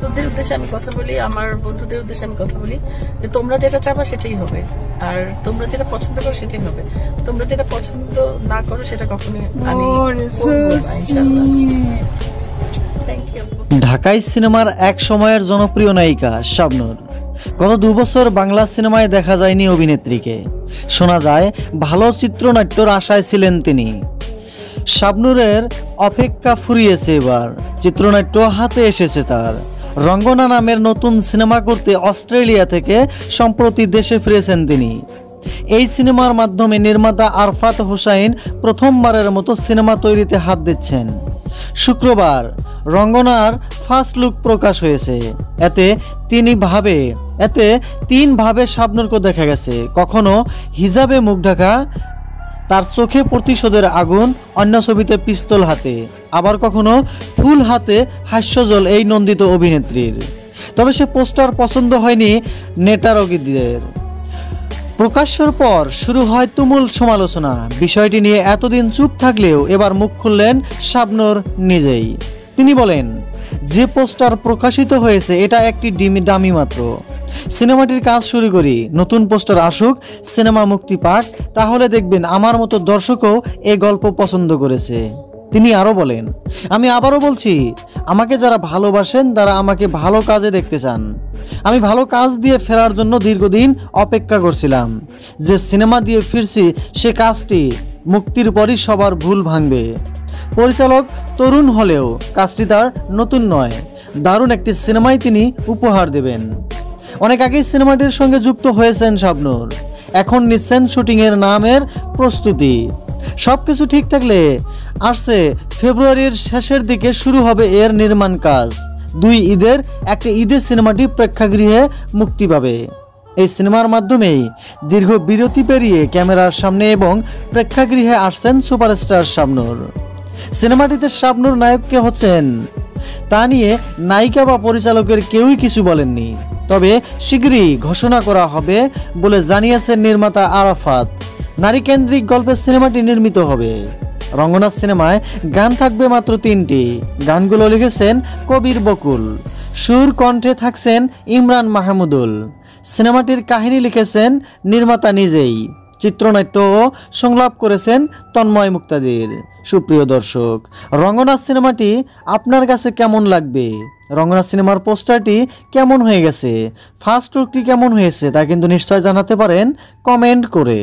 ভক্তদের উদ্দেশ্যে আমি কথা বলি, আমার বন্ধুদের উদ্দেশ্যে আমি কথা বলি যে তোমরা যেটা চাবা সেটাই হবে, আর তোমরা যেটা পছন্দ করো সেটাই হবে। তোমরা যেটা পছন্দ না করো সেটা কখনোই আমি ঢাকাই সিনেমার এক সময়ের জনপ্রিয় নায়িকা শাবনূর। গত 2 বছর বাংলা সিনেমায় দেখা যায়নি অভিনেত্রীকে। শোনা যায় ভালো চিত্রনাট্যর আশায় ছিলেন তিনি। শাবনূরের অপেক্ষা ফুরিয়েছে, এবার চিত্রনাট্য হাতে এসেছে তার। রঙ্গনা নামের নতুন সিনেমা করতে অস্ট্রেলিয়া থেকে সম্প্রতি দেশে ফিরেছেন তিনি। এই সিনেমার মাধ্যমে নির্মাতা আরফাত হোসাইন প্রথমবারের মতো সিনেমা তৈরিতে হাত দিচ্ছেন। শুক্রবার রঙ্গনার ফার্স্ট লুক প্রকাশ হয়েছে। এতে তিন ভাবে শাবনূরকে দেখা গেছে। কখনো হিজাবে মুখ ঢাকা, তার চোখে প্রতিশোধের আগুন, অন্য ছবিতে পিস্তল হাতে, আবার কখনো ফুল হাতে হাস্যজল এই নন্দিত অভিনেত্রীর। তবে সে পোস্টার পছন্দ হয়নি নেটারগীদের। প্রকাশের পর শুরু হয় তুমুল সমালোচনা। বিষয়টি নিয়ে এতদিন চুপ থাকলেও এবার মুখ খুললেন শাবনূর নিজেই। তিনি বলেন, যে পোস্টার প্রকাশিত হয়েছে এটা একটি ডামি মাত্র। সিনেমাটির কাজ শুরু করি, নতুন পোস্টার আসুক, সিনেমা মুক্তি পাক, তাহলে দেখবেন আমার মতো দর্শকও এই গল্প পছন্দ করেছে। তিনি আরও বলেন, আমি আবারও বলছি, আমাকে যারা ভালোবাসেন তারা আমাকে ভালো কাজে দেখতে চান। আমি ভালো কাজ দিয়ে ফেরার জন্য দীর্ঘদিন অপেক্ষা করছিলাম। যে সিনেমা দিয়ে ফিরছি সে কাজটি মুক্তির পরই সবার ভুল ভাঙবে। পরিচালক তরুণ হলেও কাজটি তার নতুন নয়, দারুণ একটি সিনেমাই তিনি উপহার দেবেন। অনেক আগেই সিনেমাটির সঙ্গে যুক্ত হয়েছেন শাবনূর। এখন নিচ্ছেন শুটিংয়ের নামের প্রস্তুতি। সবকিছু ঠিক থাকলে আসছে ফেব্রুয়ারির শেষের দিকে শুরু হবে এর নির্মাণ কাজ। 2 ঈদের একটি ঈদের সিনেমাটি প্রেক্ষাগৃহে মুক্তি পাবে। এই সিনেমার মাধ্যমেই দীর্ঘ বিরতি পেরিয়ে ক্যামেরার সামনে এবং প্রেক্ষাগৃহে আসছেন সুপারস্টার শাবনূর। সিনেমাটিতে শাবনূর নায়ক কে হচ্ছেন তা নিয়ে নায়িকা বা পরিচালকের কেউই কিছু বলেননি। তবে শীঘ্রই ঘোষণা করা হবে বলে জানিয়েছেন নির্মাতা আরাফাত। নারীকেন্দ্রিক গল্পের সিনেমাটি নির্মিত হবে। রঙ্গনা সিনেমায় গান থাকবে মাত্র 3টি। গানগুলো লিখেছেন কবির বকুল, সুর কণ্ঠে থাকছেন ইমরান মাহমুদুল। সিনেমাটির কাহিনী লিখেছেন নির্মাতা নিজেই। চিত্রনাট্য ও সংলাপ করেছেন তন্ময় মুক্তাদির। সুপ্রিয় দর্শক, রঙ্গনা সিনেমাটি আপনার কাছে কেমন লাগবে? রঙ্গনা সিনেমার পোস্টারটি কেমন হয়ে গেছে? ফার্স্ট লুকটি কেমন হয়েছে তা কিন্তু নিশ্চয় জানাতে পারেন কমেন্ট করে।